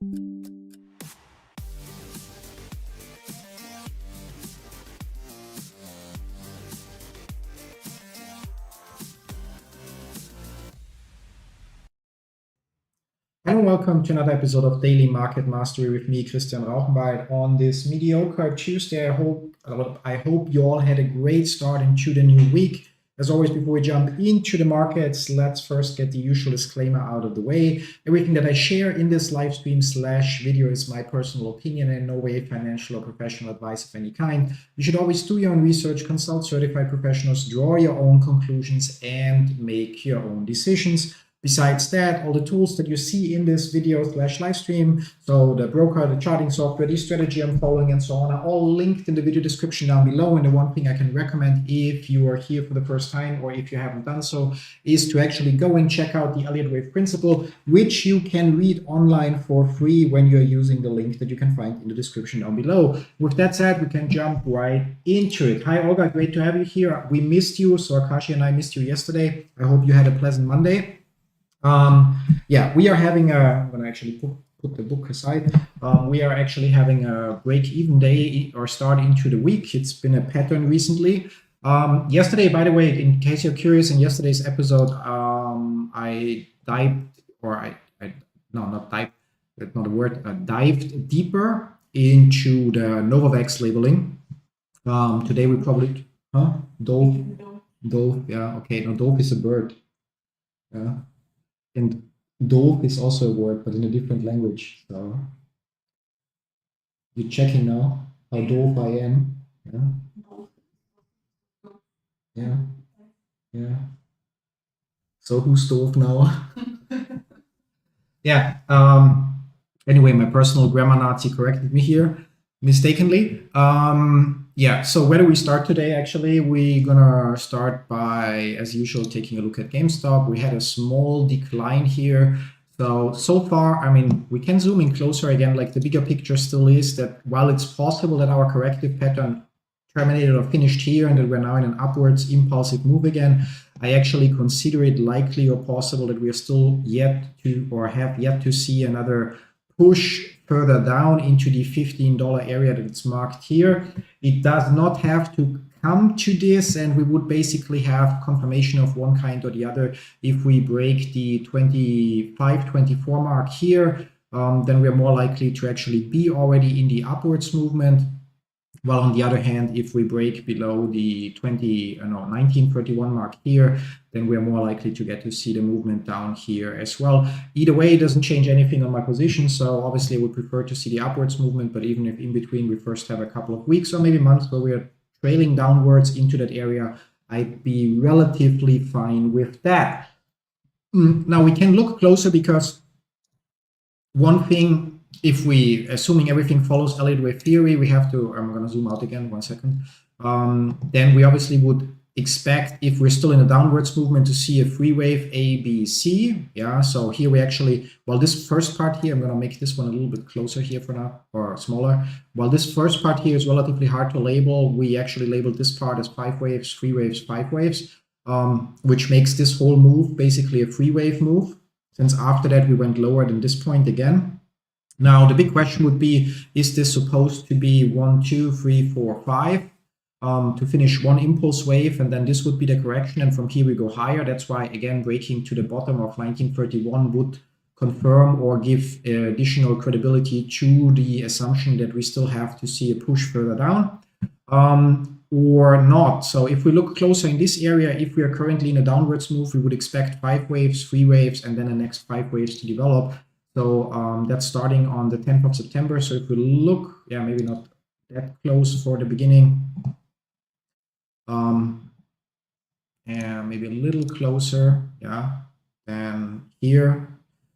Hello and welcome to another episode of Daily Market Mastery with me, Christian Rauchenwald. On this mediocre Tuesday, I hope you all had a great start into the new week. As always, before we jump into the markets, let's first get the usual disclaimer out of the way. Everything that I share in this live stream / video is my personal opinion and in no way financial or professional advice of any kind. You should always do your own research, consult certified professionals, draw your own conclusions, and make your own decisions. Besides that, all the tools that you see in this video / live stream, so the broker, the charting software, the strategy I'm following, and so on, are all linked in the video description down below. And the one thing I can recommend if you are here for the first time or if you haven't done so is to actually go and check out the Elliott Wave Principle, which you can read online for free when you're using the link that you can find in the description down below. With that said, we can jump right into it. Hi, Olga, great to have you here. We missed you, so Akashi and I missed you yesterday. I hope you had a pleasant Monday. Yeah, we are having I'm going to actually put the book aside. We are actually having a break-even day or start into the week. It's been a pattern recently. Yesterday, by the way, in case you're curious, in yesterday's episode, I dived deeper into the Novavax labeling. Today we probably, Dove, yeah, okay, no, Dove is a bird. Yeah. And dove is also a word, but in a different language. So you're checking now how dove I am. Yeah. Yeah. So who's dove now? Yeah. Anyway, my personal grammar Nazi corrected me here mistakenly. Yeah, so where do we start today? Actually, we're gonna start by, as usual, taking a look at GameStop. We had a small decline here. So far, I mean, we can zoom in closer again. Like, the bigger picture still is that while it's possible that our corrective pattern terminated or finished here and that we're now in an upwards impulsive move again, I actually consider it likely or possible that we are still have yet to see another push further down into the $15 area that it's marked here. It does not have to come to this, and we would basically have confirmation of one kind or the other. If we break the 25-24 mark here, then we're more likely to actually be already in the upwards movement. While on the other hand, if we break below the 1931 mark here, then we're more likely to get to see the movement down here as well. Either way, it doesn't change anything on my position. So obviously I would prefer to see the upwards movement, but even if in between we first have a couple of weeks or maybe months where we are trailing downwards into that area, I'd be relatively fine with that. Now we can look closer, because one thing, if we, assuming everything follows Elliott Wave Theory, we have to, I'm going to zoom out again, 1 second. Then we obviously would expect, if we're still in a downwards movement, to see a free wave A, B, C. Yeah, so here we actually, well, this first part here, I'm going to make this one a little bit closer here for now, or smaller. While this first part here is relatively hard to label, we actually labeled this part as 5 waves, 3 waves, 5 waves, which makes this whole move basically a free wave move, since after that we went lower than this point again. Now, the big question would be, is this supposed to be 1, 2, 3, 4, 5 to finish one impulse wave, and then this would be the correction, and from here we go higher? That's why, again, breaking to the bottom of 1931 would confirm or give additional credibility to the assumption that we still have to see a push further down, or not. So if we look closer in this area, if we are currently in a downwards move, we would expect 5 waves, 3 waves, and then the next 5 waves to develop. So that's starting on the 10th of September. So if we look, yeah, maybe not that close for the beginning, and maybe a little closer, yeah, than here.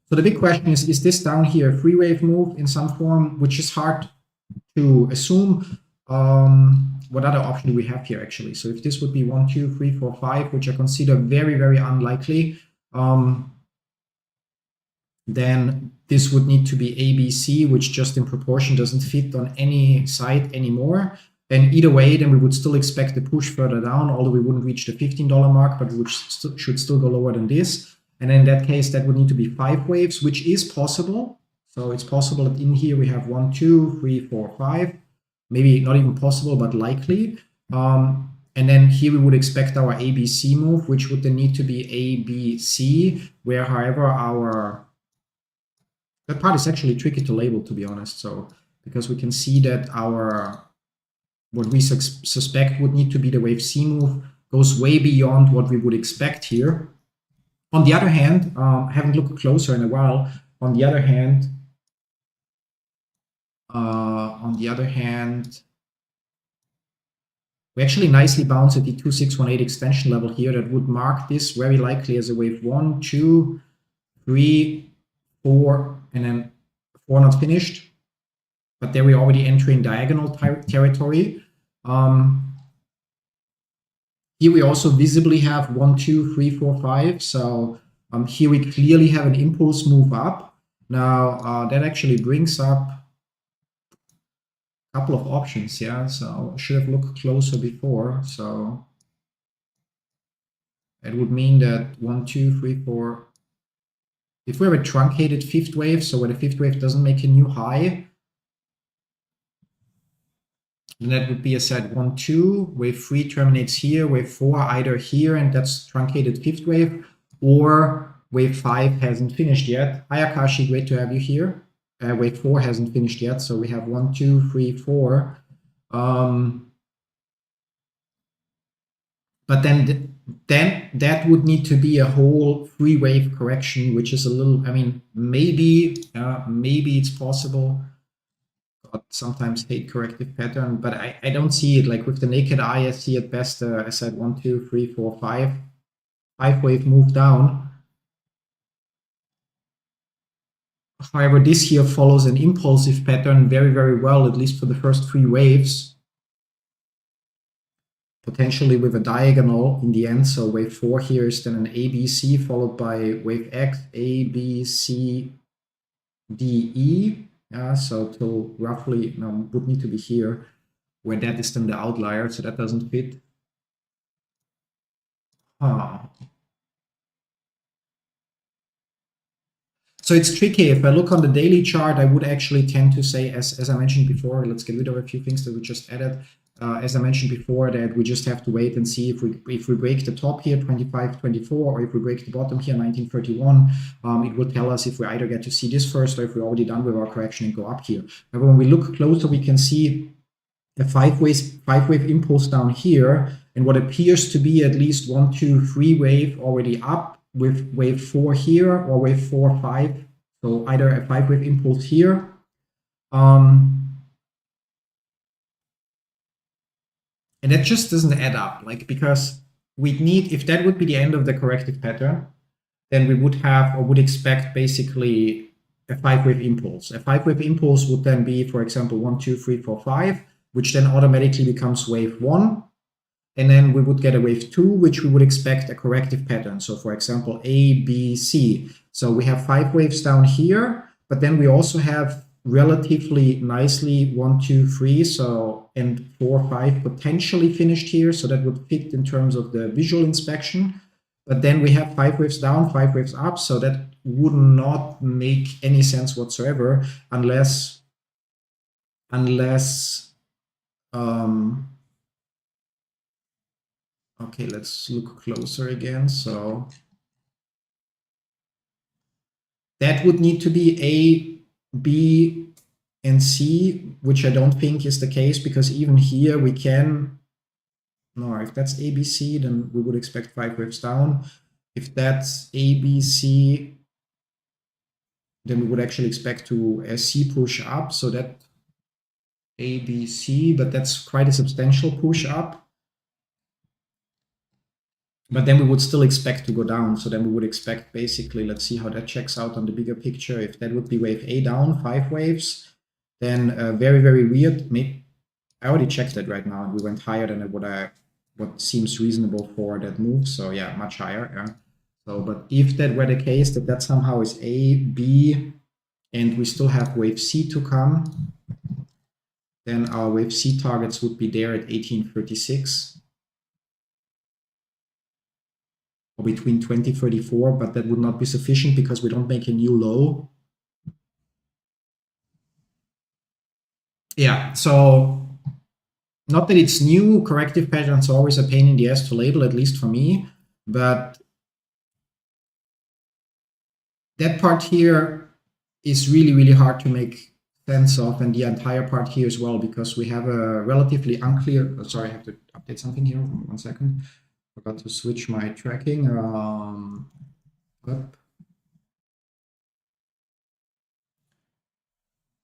So the big question is this down here a free wave move in some form, which is hard to assume. What other option do we have here, actually? So if this would be 1, 2, 3, 4, 5, which I consider very, very unlikely, then this would need to be ABC, which just in proportion doesn't fit on any side anymore. And either way, then we would still expect the push further down, although we wouldn't reach the $15 mark, but we should still go lower than this. And in that case, that would need to be 5 waves, which is possible. So it's possible that in here we have 1, 2, 3, 4, 5. Maybe not even possible, but likely. And then here we would expect our ABC move, which would then need to be ABC, where, however, that part is actually tricky to label, to be honest. So because we can see that what we suspect would need to be the wave C move goes way beyond what we would expect here. On the other hand, haven't looked closer in a while. On the other hand, we actually nicely bounce at the 2618 extension level here. That would mark this very likely as a wave 1, 2, 3, 4, and then 4 not finished. But there we're already entering diagonal territory. Here we also visibly have 1, 2, 3, 4, 5. So here we clearly have an impulse move up. Now that actually brings up a couple of options, yeah. So I should have looked closer before. So it would mean that 1, 2, 3, 4. If we have a truncated fifth wave, so where the fifth wave doesn't make a new high, then that would be a set 1, 2. Wave 3 terminates here. Wave 4 either here, and that's truncated fifth wave, or wave 5 hasn't finished yet. Hi Akashi, great to have you here. Wave 4 hasn't finished yet, so we have 1, 2, 3, 4. But then that would need to be a whole 3-wave correction, which is a little, I mean, maybe it's possible. God, sometimes hate corrective pattern, but I don't see it. Like with the naked eye, I see at best, I said 1, 2, 3, 4, 5. 5-wave move down. However, this here follows an impulsive pattern very, very well, at least for the first 3 waves. Potentially with a diagonal in the end. So wave 4 here is then an ABC followed by wave X, A, B, C, D, E. Yeah, so till roughly, would need to be here, where that is then the outlier, so that doesn't fit. So it's tricky. If I look on the daily chart, I would actually tend to say, as I mentioned before, let's get rid of a few things that we just added. As I mentioned before, that we just have to wait and see if we break the top here, 25.24, or if we break the bottom here, 19.31. It will tell us if we either get to see this first or if we're already done with our correction and go up here. But when we look closer, we can see a 5-wave impulse down here, and what appears to be at least 1, 2, 3 wave already up with wave 4 here or wave 4, 5. So either a 5-wave impulse here. And that just doesn't add up, like, because we'd need, if that would be the end of the corrective pattern, then we would have or would expect basically a 5-wave impulse. A 5-wave impulse would then be, for example, 1, 2, 3, 4, 5, which then automatically becomes wave 1. And then we would get a wave 2, which we would expect a corrective pattern. So for example, A, B, C. So we have 5 waves down here, but then we also have relatively nicely 1, 2, 3, so and 4, 5 potentially finished here. So that would fit in terms of the visual inspection. But then we have 5 waves down, 5 waves up. So that would not make any sense whatsoever unless okay, let's look closer again. So that would need to be A, B, and C, which I don't think is the case, because even here we can, no, if that's A, B, C, then we would expect 5 waves down. If that's A, B, C, then we would actually expect to a C push up, so that A, B, C, but that's quite a substantial push up. But then we would still expect to go down. So then we would expect basically, let's see how that checks out on the bigger picture. If that would be wave A down, 5 waves, then very, very weird. I already checked that right now, and we went higher than what seems reasonable for that move. So yeah, much higher. Yeah. So, but if that were the case, that somehow is A, B, and we still have wave C to come, then our wave C targets would be there at 1836. Or between 2034, but that would not be sufficient because we don't make a new low. yeah, so not that it's new, corrective patterns are always a pain in the ass to label, at least for me, but that part here is really, really hard to make sense of, and the entire part here as well, because we have a relatively unclear, sorry, I have to update something here, 1 second. Forgot to switch my tracking. Up.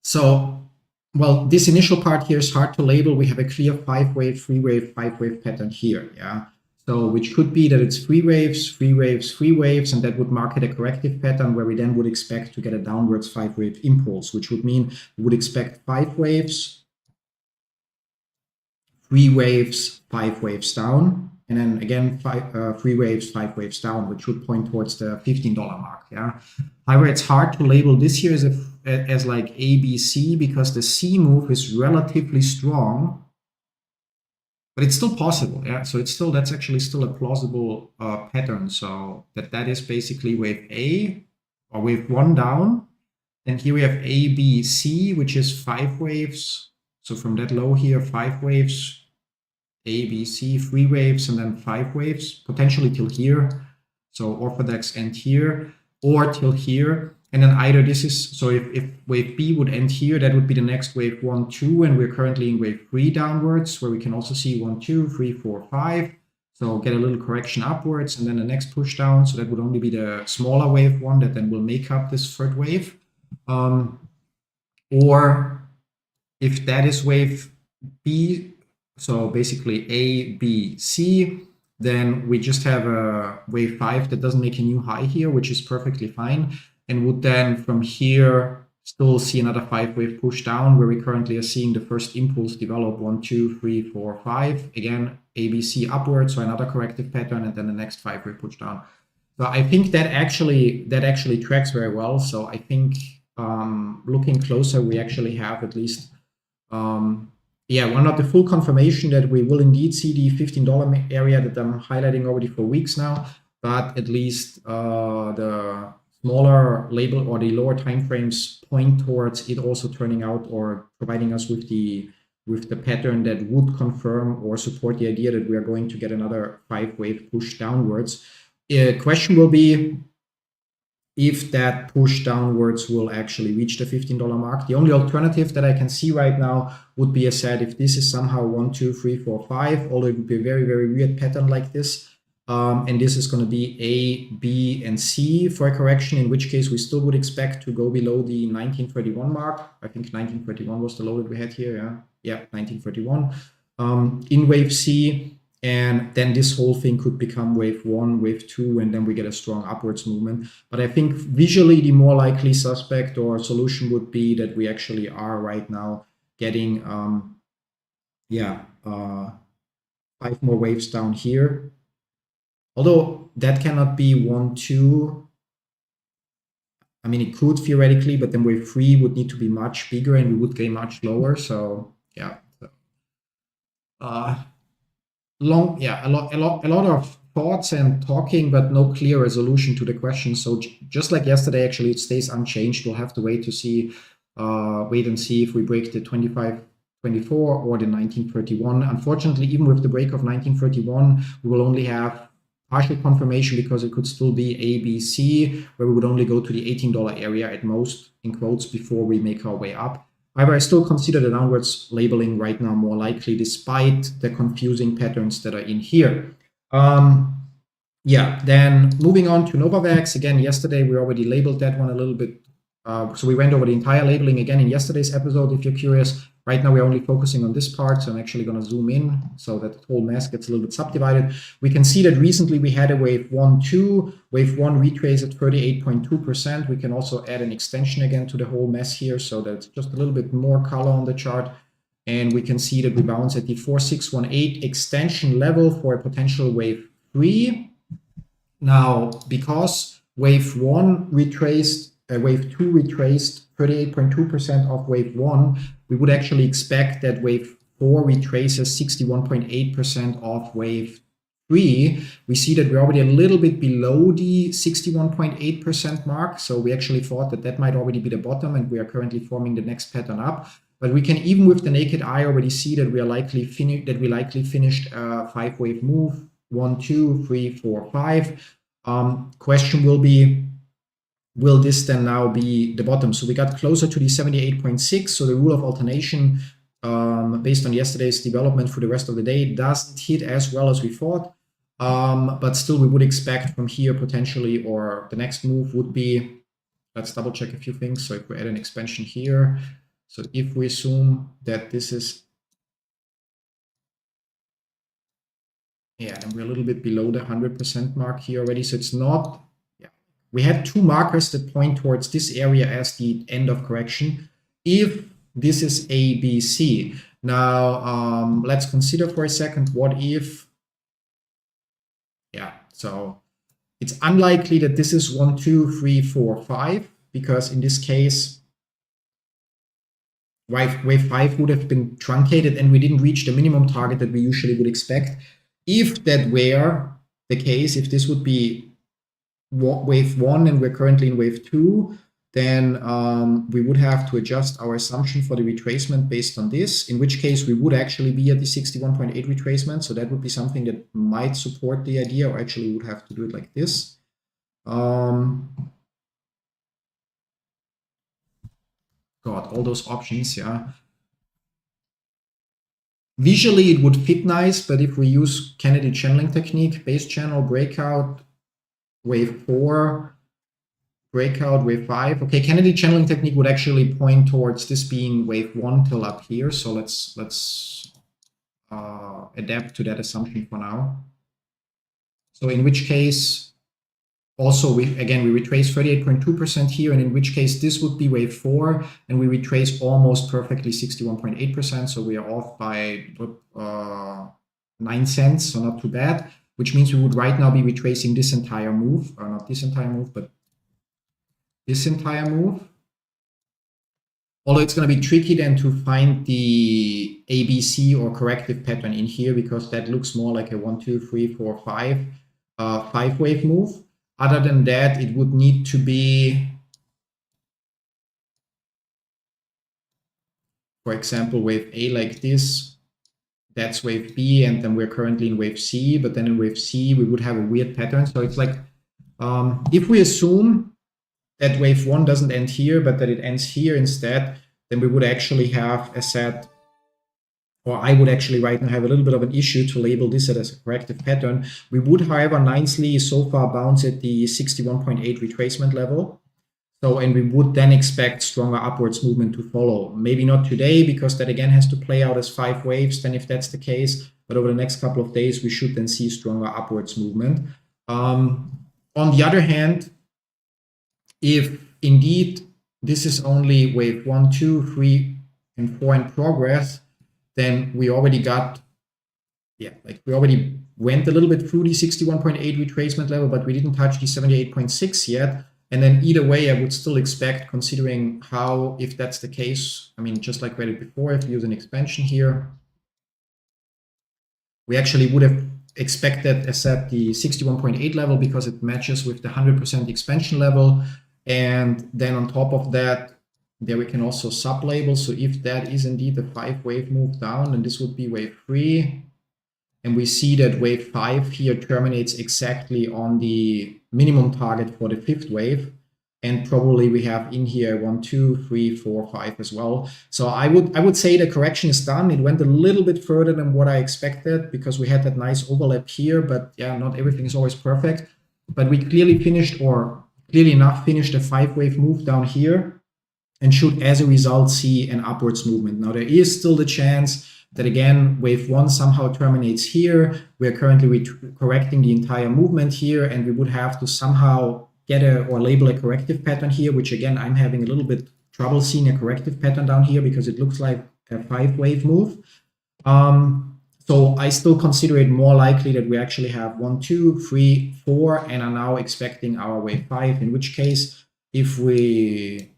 So, well, this initial part here is hard to label. We have a clear 5-wave, 3-wave, 5-wave pattern here, yeah. So, which could be that it's 3 waves, 3 waves, 3 waves, and that would mark it a corrective pattern where we then would expect to get a downwards 5-wave impulse, which would mean we would expect 5 waves, 3 waves, 5 waves down, and then again 3 waves, 5 waves down, which would point towards the $15 mark. Yeah. However, it's hard to label this here as like ABC because the C move is relatively strong, but it's still possible. Yeah. So that's actually still a plausible pattern. So that is basically wave A or wave 1 down. And here we have ABC, which is 5 waves. So from that low here, 5 waves. A, B, C, 3 waves, and then 5 waves, potentially till here. So orthodox end here, or till here. And then either this is, so if wave B would end here, that would be the next wave 1, 2, and we're currently in wave 3 downwards, where we can also see 1, 2, 3, 4, 5. So get a little correction upwards, and then the next push down. So that would only be the smaller wave 1 that then will make up this third wave. Or if that is wave B, so basically A, B, C, then we just have a wave 5 that doesn't make a new high here, which is perfectly fine, and would then from here still see another 5-wave push down, where we currently are seeing the first impulse develop 1, 2, 3, 4, 5. Again, A, B, C upwards, so another corrective pattern, and then the next 5-wave push down. So I think that actually tracks very well. So I think looking closer, we actually have at least well, not the full confirmation that we will indeed see the $15 area that I'm highlighting already for weeks now, but at least the smaller label or the lower timeframes point towards it also turning out or providing us with the pattern that would confirm or support the idea that we are going to get another 5-wave push downwards. Question will be if that push downwards will actually reach the $15 mark. The only alternative that I can see right now would be, as said, if this is somehow 1, 2, 3, 4, 5, although it would be a very, very weird pattern like this. And this is going to be A, B, and C for a correction, in which case we still would expect to go below the 1931 mark. I think 1931 was the low that we had here. Yeah, 1931 in wave C. And then this whole thing could become wave 1, wave 2, and then we get a strong upwards movement. But I think visually the more likely suspect or solution would be that we actually are right now getting 5 more waves down here. Although that cannot be 1, 2. I mean, it could theoretically, but then wave 3 would need to be much bigger and we would get much lower. So yeah. A lot of thoughts and talking, but no clear resolution to the question. So just like yesterday, actually, it stays unchanged. We'll have to wait and see if we break the 2524 or the 1931. Unfortunately, even with the break of 1931, we will only have partial confirmation because it could still be A, B, C, where we would only go to the $18 area at most, in quotes, before we make our way up. However, I still consider the downwards labeling right now more likely, despite the confusing patterns that are in here. Then moving on to Novavax. Again, yesterday we already labeled that one a little bit. So we went over the entire labeling again in yesterday's episode, if you're curious. Right now we're only focusing on this part, so I'm actually going to zoom in so that the whole mass gets a little bit subdivided. We can see that recently we had a wave 1, 2. Wave 1 retrace at 38.2%. We can also add an extension again to the whole mess here, so that's just a little bit more color on the chart. And we can see that we bounce at the 4618 extension level for a potential wave 3. Now, because wave 1 retraced, wave 2 retraced 38.2% of wave 1, we would actually expect that wave 4 retraces 61.8% of wave 3. We see that we're already a little bit below the 61.8% mark. So we actually thought that that might already be the bottom, and we are currently forming the next pattern up. But we can, even with the naked eye, already see that we likely finished a 5-wave move, 1, 2, 3, 4, 5. Question will be, will this then now be the bottom? So we got closer to the 78.6. So the rule of alternation, based on yesterday's development for the rest of the day, doesn't hit as well as we thought. But still, we would expect from here potentially, or the next move would be, let's double check a few things. So if we add an expansion here, so if we assume that this is, yeah, and we're a little bit below the 100% mark here already. So it's not, yeah, we had 2 markers that point towards this area as the end of correction. If this is A, B, C. Now, let's consider for a second, what if, yeah, so it's unlikely that this is 1, 2, 3, 4, 5, because in this case, wave 5 would have been truncated and we didn't reach the minimum target that we usually would expect. If that were the case, if this would be wave 1 and we're currently in wave 2, then we would have to adjust our assumption for the retracement based on this, in which case we would actually be at the 61.8 retracement. So that would be something that might support the idea, or actually we would have to do it like this. God, all those options, yeah. Visually, it would fit nice, but if we use Kennedy channeling technique, base channel, breakout, wave 4, breakout, wave 5. Okay, Kennedy channeling technique would actually point towards this being wave 1 till up here. So let's adapt to that assumption for now. So in which case, also, we retrace 38.2% here, and in which case this would be wave 4, and we retrace almost perfectly 61.8%, so we are off by 9 cents, so not too bad, which means we would right now be retracing this entire move, or not this entire move, but this entire move. Although it's going to be tricky then to find the ABC or corrective pattern in here, because that looks more like a 1, 2, 3, 4, 5, 5-wave move. Other than that, it would need to be, for example, wave A like this. That's wave B, and then we're currently in wave C. But then in wave C, we would have a weird pattern. So it's like, if we assume that wave 1 doesn't end here, but that it ends here instead, then we would actually have a set, or I would actually right now have a little bit of an issue to label this as a corrective pattern. We would, however, nicely so far bounce at the 61.8 retracement level. So, and we would then expect stronger upwards movement to follow. Maybe not today, because that again has to play out as 5 waves, then if that's the case. But over the next couple of days, we should then see stronger upwards movement. On the other hand, if indeed this is only wave 1, 2, 3, and 4 in progress, then we already got, we already went a little bit through the 61.8 retracement level, but we didn't touch the 78.6 yet. And then either way, I would still expect, considering how, if that's the case, I mean, just like we did before, if we use an expansion here, we actually would have expected as at the 61.8 level, because it matches with the 100% expansion level. And then on top of that, there we can also sub-label. So if that is indeed a 5-wave move down, then this would be wave 3. And we see that wave 5 here terminates exactly on the minimum target for the 5th wave. And probably we have in here 1, 2, 3, 4, 5 as well. So I would say the correction is done. It went a little bit further than what I expected, because we had that nice overlap here. But yeah, not everything is always perfect. But we clearly finished, or clearly enough finished, a 5-wave move down here, and should, as a result, see an upwards movement. Now, there is still the chance that, again, wave 1 somehow terminates here. We're currently correcting the entire movement here, and we would have to somehow get or label a corrective pattern here, which, again, I'm having a little bit trouble seeing a corrective pattern down here, because it looks like a 5-wave move. So I still consider it more likely that we actually have 1, 2, 3, 4, and are now expecting our wave 5, in which case, if we,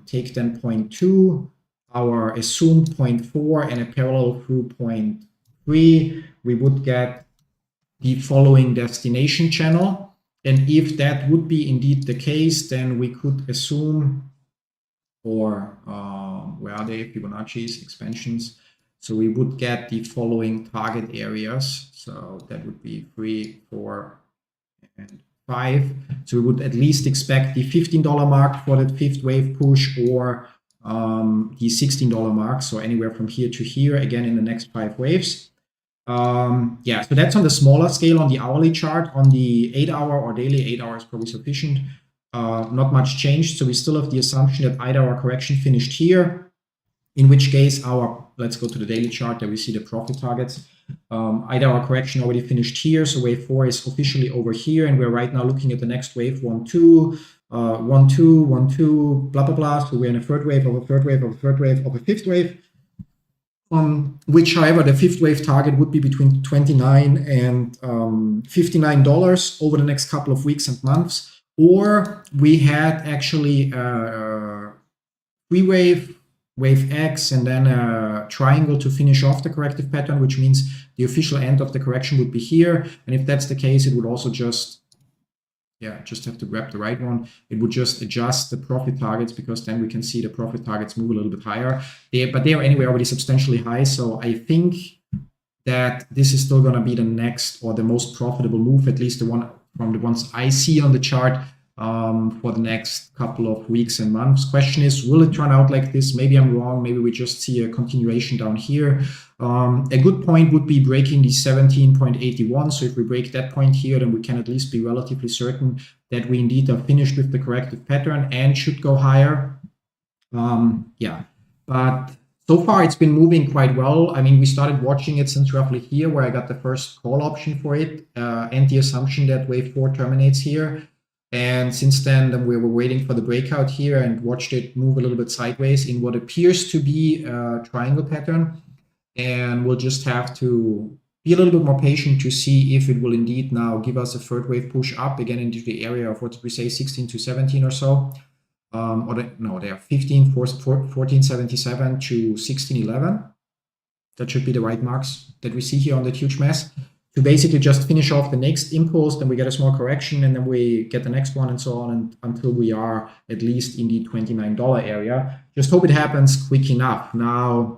take then 0.2, our assumed 0.4, and a parallel through 0.3, we would get the following destination channel. And if that would be indeed the case, then we could assume or where are they? Fibonacci's expansions. So we would get the following target areas. So that would be 3, 4, and 5. So we would at least expect the $15 mark for that fifth wave push, or the $16 mark. So anywhere from here to here, again in the next 5 waves. Yeah, so that's on the smaller scale on the hourly chart. On the 8-hour or daily, 8 hours probably sufficient. Not much changed. So we still have the assumption that either our correction finished here, in which case our, let's go to the daily chart, there we see the profit targets. Either our correction already finished here, so wave 4 is officially over here, and we're right now looking at the next wave, 1, 2, 1, 2, 1, 2, blah, blah, blah. So we're in a third wave of a third wave of a third wave of a fifth wave. Which, however, the fifth wave target would be between $29 and $59 over the next couple of weeks and months. Or we had actually three wave, wave X, and then a triangle to finish off the corrective pattern, which means the official end of the correction would be here. And if that's the case, it would also just have to grab the right one. It would just adjust the profit targets, because then we can see the profit targets move a little bit higher. But they are anyway already substantially high. So I think that this is still going to be the next or the most profitable move, at least the one from the ones I see on the chart, for the next couple of weeks and months. Question is, will it turn out like this? Maybe I'm wrong. Maybe we just see a continuation down here. A good point would be breaking the 17.81. So if we break that point here, then we can at least be relatively certain that we indeed are finished with the corrective pattern and should go higher. Yeah, but so far it's been moving quite well. I mean, we started watching it since roughly here, where I got the first call option for it, and the assumption that wave 4 terminates here. And since then we were waiting for the breakout here and watched it move a little bit sideways in what appears to be a triangle pattern. And we'll just have to be a little bit more patient to see if it will indeed now give us a third wave push up again into the area of, what did we say, 16 to 17 or so. They are 15, 1477 to 1611. That should be the right marks that we see here on that huge mess. To basically just finish off the next impulse, then we get a small correction, and then we get the next one, and so on, and until we are at least in the $29 area. Just hope it happens quick enough. Now,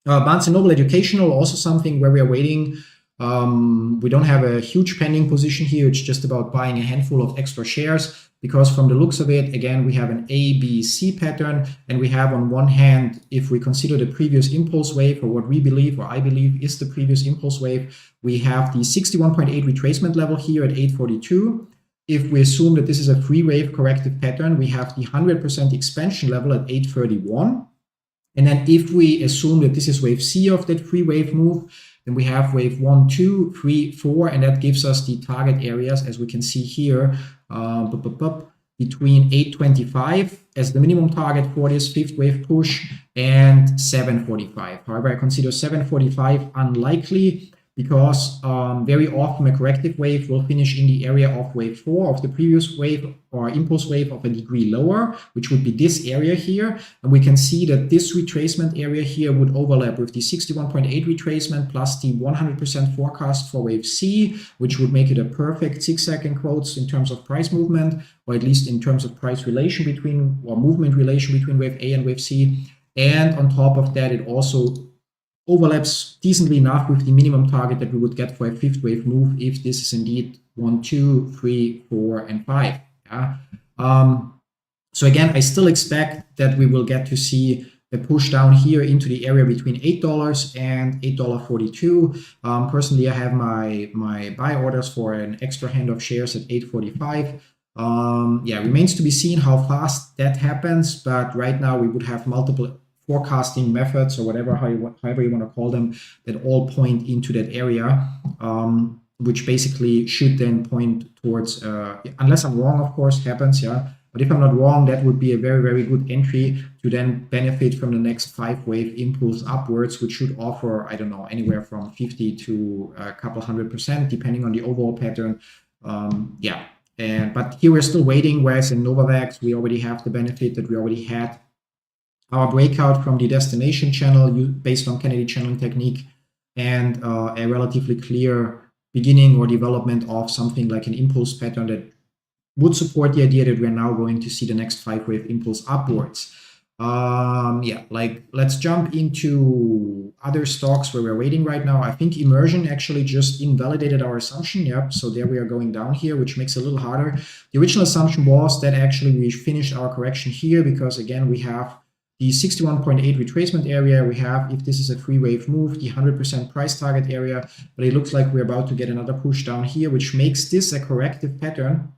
Barnes & Noble Educational, also something where we are waiting. We don't have a huge pending position here. It's just about buying a handful of extra shares, because from the looks of it, again, we have an A, B, C pattern, and we have on one hand, if we consider the previous impulse wave, or what we believe, or I believe is the previous impulse wave, we have the 61.8 retracement level here at 842. If we assume that this is a three wave corrective pattern, we have the 100% expansion level at 831. And then if we assume that this is wave C of that three wave move, then we have wave 1, 2, 3, 4, and that gives us the target areas, as we can see here, between 825 as the minimum target for this fifth wave push and 745. However, I consider 745 unlikely, because very often a corrective wave will finish in the area of wave 4 of the previous wave or impulse wave of a degree lower, which would be this area here. And we can see that this retracement area here would overlap with the 61.8 retracement plus the 100% forecast for wave C, which would make it a perfect zigzag in quotes in terms of price movement, or at least in terms of price relation between, or movement relation between wave A and wave C. And on top of that, it also overlaps decently enough with the minimum target that we would get for a fifth wave move if this is indeed 1, 2, 3, 4, and 5. Yeah. So again, I still expect that we will get to see a push down here into the area between $8 and $8.42. Personally, I have my buy orders for an extra hand of shares at $8.45. Yeah, remains to be seen how fast that happens, but right now we would have multiple forecasting methods, or whatever, however you want to call them, that all point into that area, which basically should then point towards, unless I'm wrong, of course, happens, yeah. But if I'm not wrong, that would be a very, very good entry to then benefit from the next 5 wave impulse upwards, which should offer, I don't know, anywhere from 50 to a couple 100%, depending on the overall pattern. Yeah. But here we're still waiting, whereas in Novavax, we already have the benefit that we already had our breakout from the destination channel based on Kennedy channeling technique, and a relatively clear beginning or development of something like an impulse pattern that would support the idea that we're now going to see the next 5 wave impulse upwards. Yeah, like let's jump into other stocks where we're waiting right now. I think immersion actually just invalidated our assumption. Yep, so there we are going down here, which makes it a little harder. The original assumption was that actually we finished our correction here because again, we have the 61.8 retracement area. We have, if this is a free wave move, the 100% price target area, but it looks like we're about to get another push down here, which makes this a corrective pattern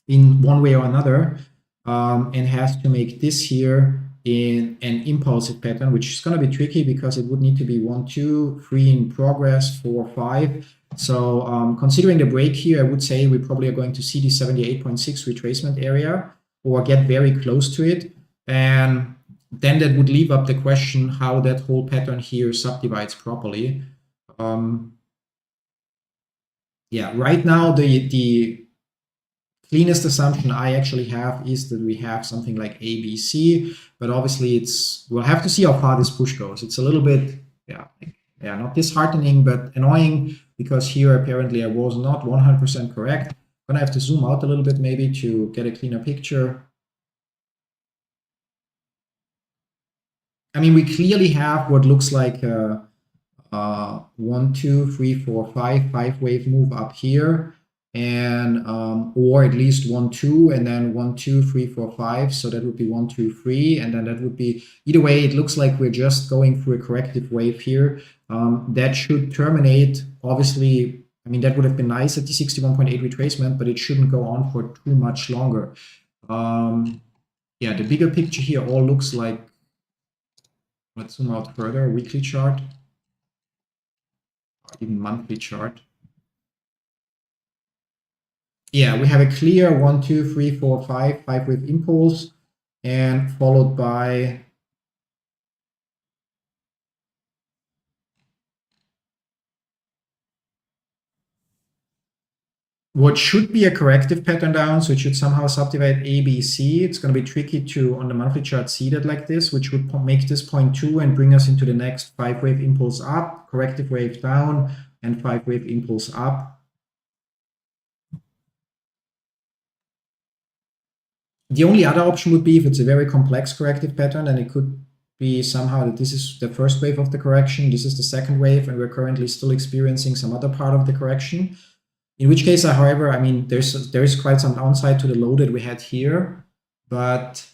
in one way or another. And has to make this here in an impulsive pattern, which is going to be tricky because it would need to be 1, 2, 3 in progress, 4, 5. So considering the break here, I would say we probably are going to see the 78.6 retracement area or get very close to it. And then that would leave up the question how that whole pattern here subdivides properly. Yeah, right now the cleanest assumption I actually have is that we have something like ABC, but obviously we'll have to see how far this push goes. It's a little bit, not disheartening, but annoying because here apparently I was not 100% correct. I'm gonna have to zoom out a little bit maybe to get a cleaner picture. I mean, we clearly have what looks like 1, 2, 3, 4, 5 wave move up here. And or at least 1, 2, and then 1, 2, 3, 4, 5. So that would be 1, 2, 3, and then that would be either way. It looks like we're just going through a corrective wave here. That should terminate. Obviously, I mean that would have been nice at the 61.8 retracement, but it shouldn't go on for too much longer. Yeah, the bigger picture here all looks like. Let's zoom out further. Weekly chart, or even monthly chart. Yeah, we have a clear 1, 2, 3, 4, 5 wave impulse, and followed by what should be a corrective pattern down. So it should somehow subdivide ABC. It's going to be tricky to, on the monthly chart, see that like this, which would make this 0.2 and bring us into the next 5 wave impulse up, corrective wave down, and 5 wave impulse up. The only other option would be if it's a very complex corrective pattern, and it could be somehow that this is the first wave of the correction, this is the second wave, and we're currently still experiencing some other part of the correction. In which case, however, I mean, there's quite some downside to the low that we had here, but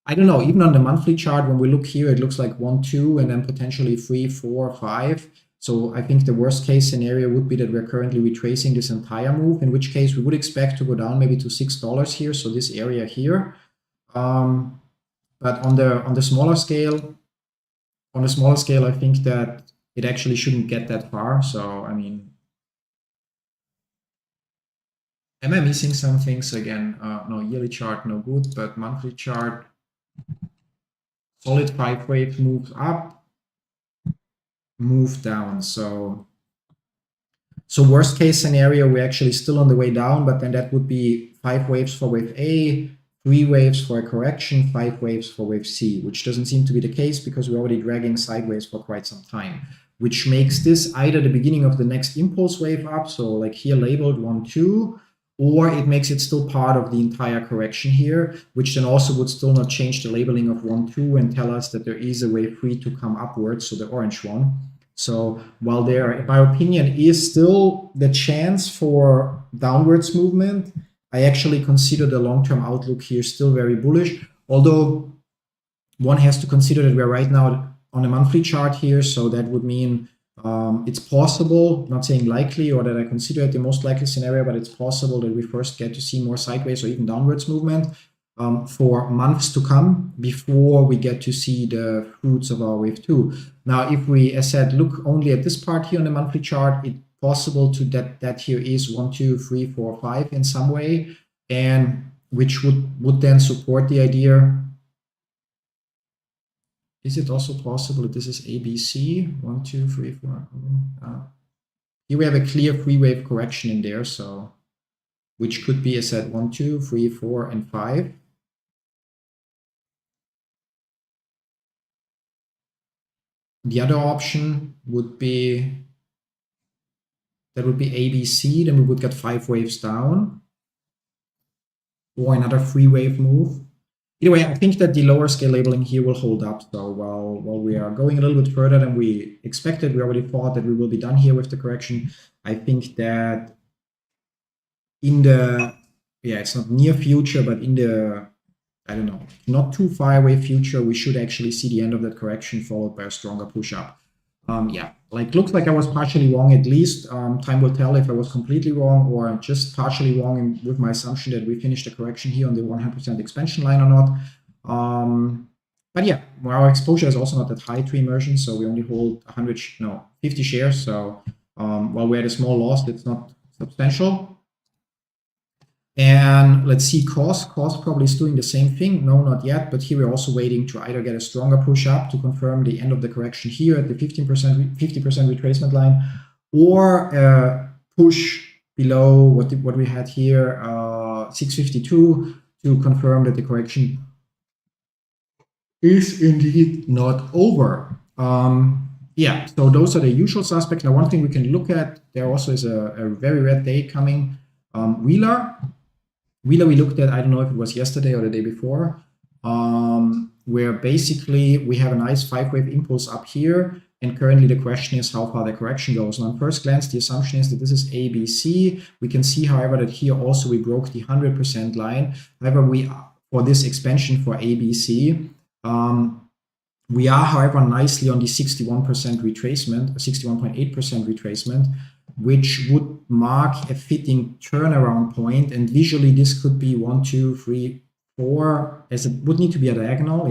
I don't know, even on the monthly chart, when we look here, it looks like 1, 2, and then potentially 3, 4, 5. So I think the worst case scenario would be that we're currently retracing this entire move, in which case we would expect to go down maybe to $6 here, so this area here. But on the smaller scale, I think that it actually shouldn't get that far. So I mean, am I missing some things again? No, yearly chart, no good, but monthly chart, solid 5 wave moves up, move down. So worst case scenario, we're actually still on the way down, but then that would be 5 waves for wave A, 3 waves for a correction, 5 waves for wave C, which doesn't seem to be the case because we're already dragging sideways for quite some time, which makes this either the beginning of the next impulse wave up, so like here labeled 1, 2, or it makes it still part of the entire correction here, which then also would still not change the labeling of 1, 2 and tell us that there is a wave 3 to come upwards, so the orange one. So while there, in my opinion, is still the chance for downwards movement, I actually consider the long-term outlook here still very bullish, although one has to consider that we're right now on a monthly chart here, so that would mean it's possible, not saying likely or that I consider it the most likely scenario, but it's possible that we first get to see more sideways or even downwards movement for months to come before we get to see the fruits of our wave 2. Now, if we, as said, look only at this part here on the monthly chart, it's possible to that here is 1, 2, 3, 4, 5 in some way, and which would then support the idea. Is it also possible that this is ABC? 1, 2, 3, 4. Here we have a clear 3-wave correction in there, so which could be, as said, 1, 2, 3, 4, and 5. The other option would be that would be ABC, then we would get 5 waves down, or another 3-wave move. Either way, I think that the lower scale labeling here will hold up. So while we are going a little bit further than we expected, we already thought that we will be done here with the correction. I think that in the, it's not near future, but in the, I don't know, not too far away future, we should actually see the end of that correction followed by a stronger push up. Looks like I was partially wrong at least. Time will tell if I was completely wrong or just partially wrong with my assumption that we finished the correction here on the 100% expansion line or not. But yeah, our exposure is also not that high to immersion, so we only hold 50 shares. So while we had a small loss, it's not substantial. And let's see, cost probably is doing the same thing. No, not yet, but here we're also waiting to either get a stronger push up to confirm the end of the correction here at the 50% retracement line, or push below what we had here, 652, to confirm that the correction is indeed not over. So those are the usual suspects. Now, one thing we can look at, there also is a very red day coming. Wheeler we looked at, I don't know if it was yesterday or the day before, where basically we have a nice 5-wave impulse up here, and currently the question is how far the correction goes. And on first glance, the assumption is that this is ABC. We can see, however, that here also we broke the 100% line. However, for this expansion for ABC, we are, however, nicely on the 61% retracement, 61.8% retracement, which would mark a fitting turnaround point. And visually, this could be 1, 2, 3, 4, as it would need to be a diagonal,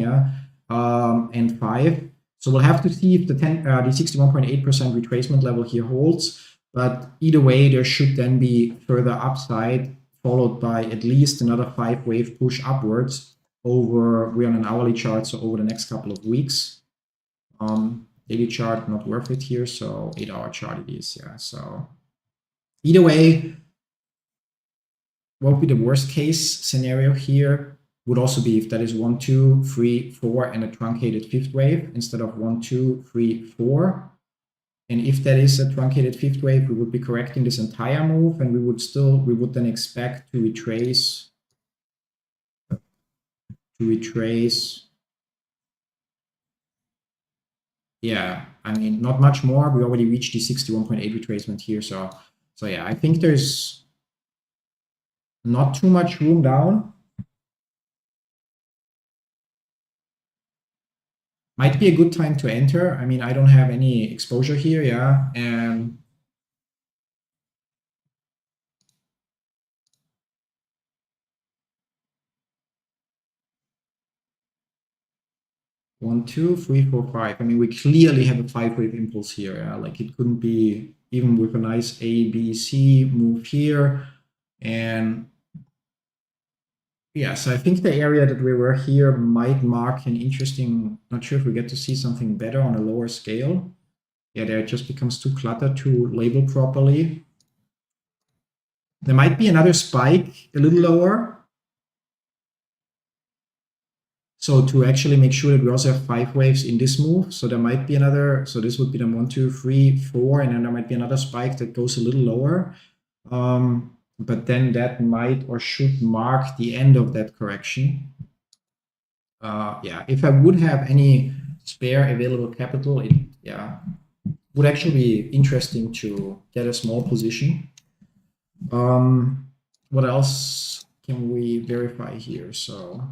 and 5. So we'll have to see if the 61.8% retracement level here holds. But either way, there should then be further upside, followed by at least another 5-wave push upwards we're on an hourly chart, so over the next couple of weeks. Daily chart, not worth it here, so 8-hour chart it is, So either way, what would be the worst case scenario here would also be if that is 1, 2, 3, 4, and a truncated 5th wave instead of 1, 2, 3, 4. And if that is a truncated 5th wave, we would be correcting this entire move, and we would then expect to retrace. I mean, not much more. We already reached the 61.8 retracement here. So yeah, I think there's not too much room down. Might be a good time to enter. I mean, I don't have any exposure here, and 1, 2, 3, 4, 5. I mean, we clearly have a 5-wave impulse here. It couldn't be even with a nice A, B, C move here. And so I think the area that we were here might mark an interesting, not sure if we get to see something better on a lower scale. There it just becomes too cluttered to label properly. There might be another spike a little lower. So to actually make sure that we also have 5 waves in this move, so there might be another, so this would be the 1, 2, 3, 4, and then there might be another spike that goes a little lower. But then that might or should mark the end of that correction. If I would have any spare available capital, it would actually be interesting to get a small position. What else can we verify here? So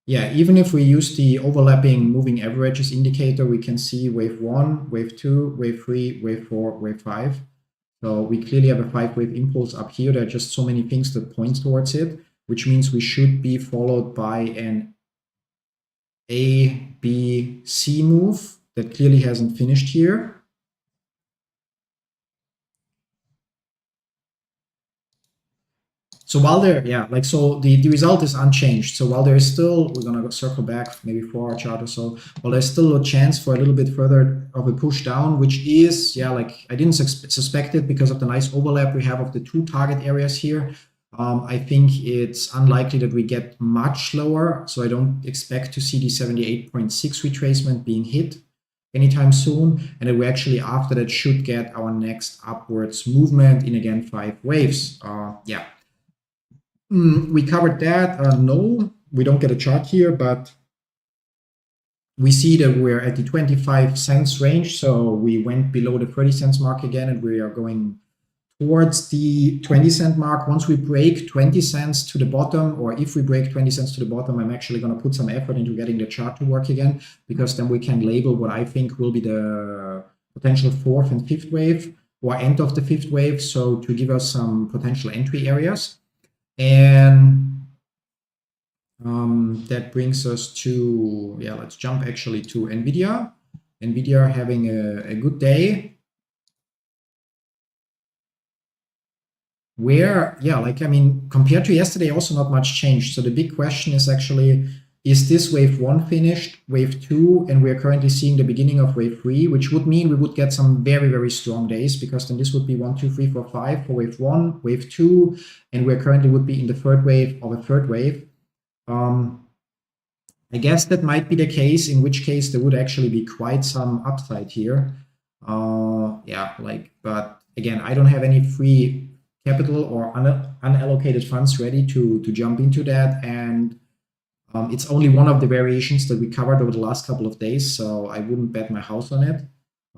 even if we use the overlapping moving averages indicator, we can see wave 1, wave 2, wave 3, wave 4, wave 5. So we clearly have a 5-wave impulse up here. There are just so many things that point towards it, which means we should be followed by an A, B, C move that clearly hasn't finished here. So while there, so the result is unchanged. So while there is still, we're gonna circle back maybe 4-hour chart or so. Well, there's still a chance for a little bit further of a push down, which is, I didn't suspect it because of the nice overlap we have of the 2 target areas here. I think it's unlikely that we get much lower. So I don't expect to see the 78.6 retracement being hit anytime soon. And then we actually, after that, should get our next upwards movement in, again, 5 waves. We covered that. No, we don't get a chart here, but we see that we're at the 25 cents range. So we went below the 30 cents mark again, and we are going towards the 20-cent mark. Once we break 20 cents to the bottom, or if we break 20 cents to the bottom, I'm actually going to put some effort into getting the chart to work again, because then we can label what I think will be the potential fourth and fifth wave, or end of the fifth wave, so to give us some potential entry areas. And that brings us to, yeah, let's jump actually to NVIDIA. NVIDIA having a good day. Where, yeah, like, I mean, compared to yesterday, also not much changed. So the big question is actually, is this wave 1 finished, wave 2, and we're currently seeing the beginning of wave 3, which would mean we would get some very, very strong days, because then this would be 1, 2, 3, 4, 5 for wave 1, wave 2, and we're currently would be in the third wave of a third wave. I guess that might be the case, in which case there would actually be quite some upside here. Yeah, like, but again, I don't have any free capital or unallocated funds ready to jump into that, and it's only one of the variations that we covered over the last couple of days, so I wouldn't bet my house on it.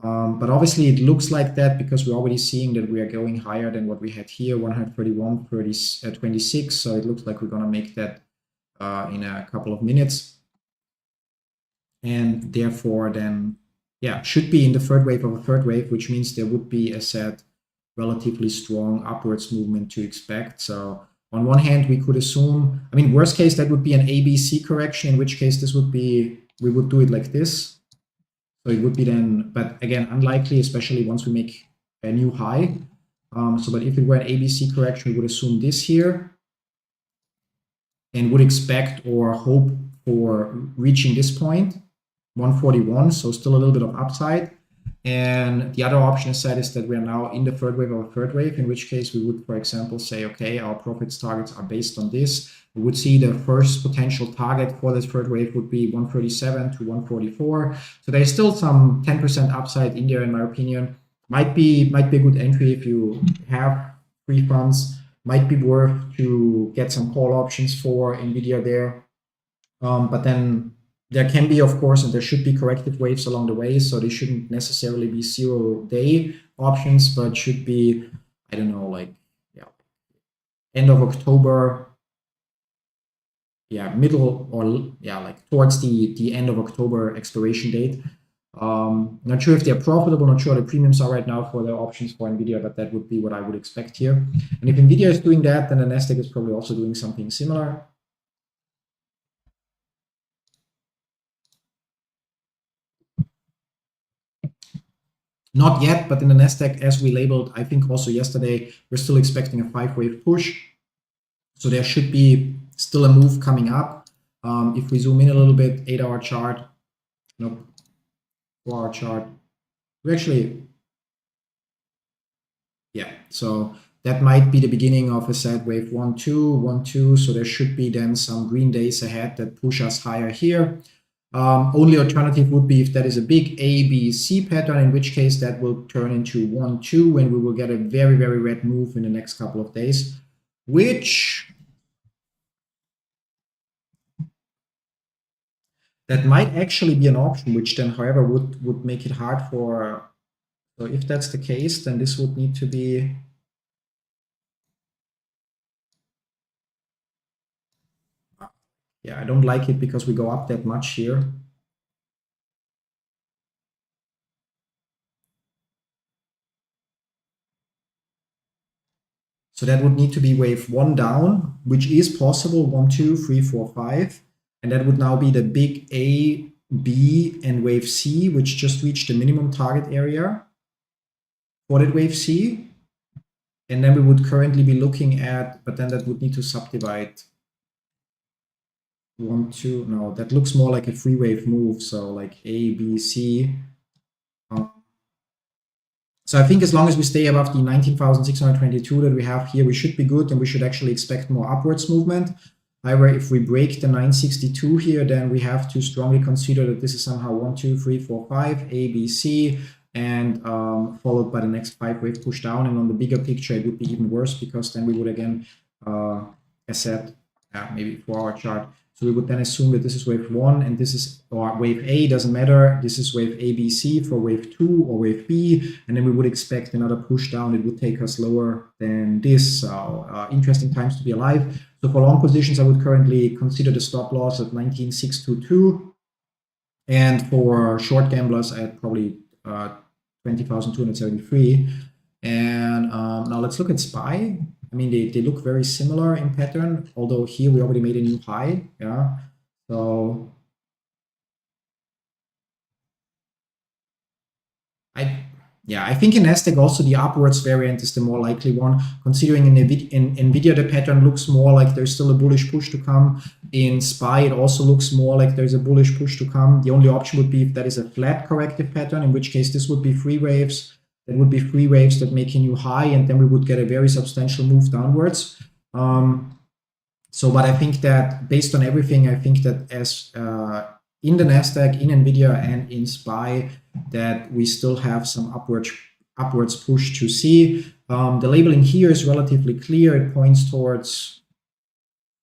But obviously it looks like that, because we're already seeing that we are going higher than what we had here, 131, 26, so it looks like we're going to make that in a couple of minutes. And therefore then, yeah, should be in the third wave of a third wave, which means there would be, as said, relatively strong upwards movement to expect. So on one hand, we could assume, I mean, worst case, that would be an ABC correction, in which case this would be, we would do it like this. So it would be then, but again, unlikely, especially once we make a new high. But if it were an ABC correction, we would assume this here, and would expect or hope for reaching this point, 141, so still a little bit of upside. And the other option said is that we are now in the third wave of a third wave, in which case we would, for example, say, okay, our profits targets are based on this. We would see the first potential target for this third wave would be 137 to 144. So there's still some 10% upside in there, in my opinion. Might be a good entry if you have free funds. Might be worth to get some call options for NVIDIA there. But then there can be, of course, and there should be corrective waves along the way, so they shouldn't necessarily be 0-day options, but should be, I don't know, like, yeah, end of October, yeah, middle, or yeah, like towards the end of October expiration date. Not sure if they're profitable, not sure the premiums are right now for the options for NVIDIA, but that would be what I would expect here. And if NVIDIA is doing that, then the Nasdaq is probably also doing something similar. Not yet, but in the Nasdaq, as we labeled, I think also yesterday, we're still expecting a 5-wave push. So there should be still a move coming up. If we zoom in a little bit, 8-hour chart, nope, 4-hour chart, we actually, yeah, so that might be the beginning of a sad wave 1, 2, 1, 2. So there should be then some green days ahead that push us higher here. Only alternative would be if that is a big A, B, C pattern, in which case that will turn into 1, 2, and we will get a very, very red move in the next couple of days, which that might actually be an option, which then, however, would make it hard for, so if that's the case, then this would need to be, yeah, I don't like it because we go up that much here. So that would need to be wave 1 down, which is possible, 1, 2, 3, 4, 5. And that would now be the big A, B, and wave C, which just reached the minimum target area for that wave C. And then we would currently be looking at, but then that would need to subdivide 1, 2, no, that looks more like a 3-wave move. So like A, B, C. So I think as long as we stay above the 19,622 that we have here, we should be good, and we should actually expect more upwards movement. However, if we break the 962 here, then we have to strongly consider that this is somehow 1, 2, 3, 4, 5, A, B, C, and followed by the next 5-wave push down. And on the bigger picture, it would be even worse, because then we would again as said, maybe 4-hour chart. So we would then assume that this is wave 1 and this is, or wave A, doesn't matter. This is wave A, B, C for wave 2 or wave B. And then we would expect another push down. It would take us lower than this. So interesting times to be alive. So for long positions, I would currently consider the stop loss at 19,622. And for short gamblers at probably 20,273. And now let's look at SPY. I mean, they look very similar in pattern, although here we already made a new high. Yeah. So I think in Nasdaq also the upwards variant is the more likely one, considering in NVIDIA the pattern looks more like there's still a bullish push to come. In SPY it also looks more like there's a bullish push to come. The only option would be if that is a flat corrective pattern, in which case this would be 3 waves. That would be 3 waves that make a new high, and then we would get a very substantial move downwards. But I think that based on everything, I think that as in the Nasdaq, in NVIDIA, and in SPY, that we still have some upwards push to see. The labeling here is relatively clear. It points towards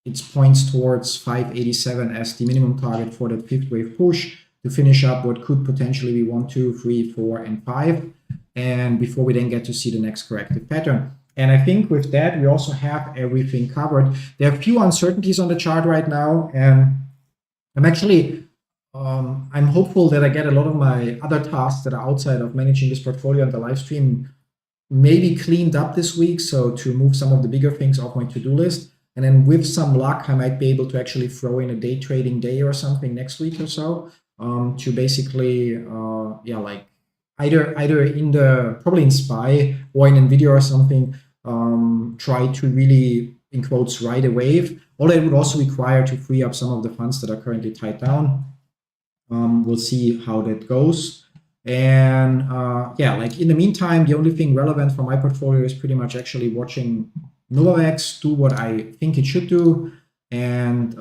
587 as the minimum target for that 5th wave push to finish up what could potentially be 1, 2, 3, 4, and 5. And before we then get to see the next corrective pattern. And I think with that, we also have everything covered. There are a few uncertainties on the chart right now. And I'm actually, I'm hopeful that I get a lot of my other tasks that are outside of managing this portfolio and the live stream maybe cleaned up this week. So to move some of the bigger things off my to-do list. And then with some luck, I might be able to actually throw in a day trading day or something next week or so to basically, like, either in probably in SPY or in NVIDIA or something, try to really, in quotes, ride a wave. All that would also require to free up some of the funds that are currently tied down. We'll see how that goes. And like in the meantime, the only thing relevant for my portfolio is pretty much actually watching Novavax do what I think it should do. And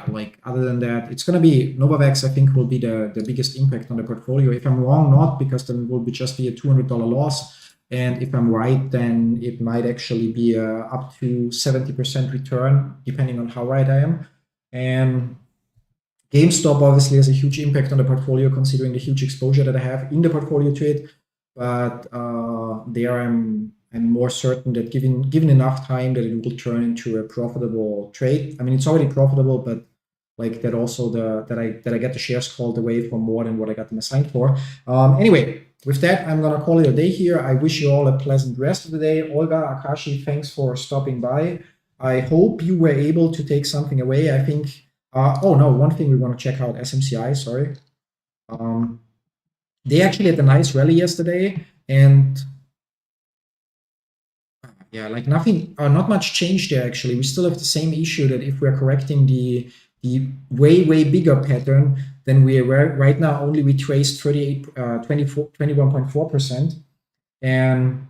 like other than that, it's going to be Novavax, I think, will be the biggest impact on the portfolio. If I'm wrong, not, because then it will just be a $200 loss. And if I'm right, then it might actually be up to 70% return, depending on how right I am. And GameStop obviously has a huge impact on the portfolio, considering the huge exposure that I have in the portfolio to it. But there I'm more certain that given enough time that it will turn into a profitable trade. I mean, it's already profitable, but like that also that I get the shares called away for more than what I got them assigned for. Anyway, with that, I'm gonna call it a day here. I wish you all a pleasant rest of the day. Olga, Akashi, thanks for stopping by. I hope you were able to take something away. I think. One thing we want to check out, SMCI. Sorry. They actually had a nice rally yesterday, and like nothing, not much changed there actually. We still have the same issue that if we're correcting the way bigger pattern, then we are right now only we traced 21.4%. And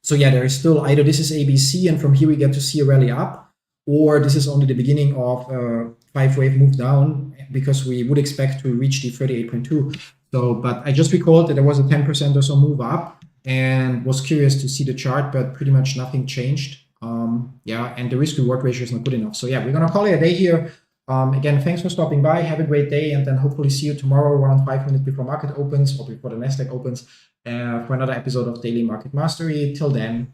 so there is still either this is ABC and from here we get to see a rally up, or this is only the beginning of a 5-wave move down, because we would expect to reach the 38.2. So, but I just recalled that there was a 10% or so move up, and was curious to see the chart, but pretty much nothing changed. And the risk reward ratio is not good enough. So we're gonna call it a day here. Again, thanks for stopping by. Have a great day, and then hopefully see you tomorrow around 5 minutes before market opens or before the Nasdaq opens for another episode of Daily Market Mastery. Till then, bye.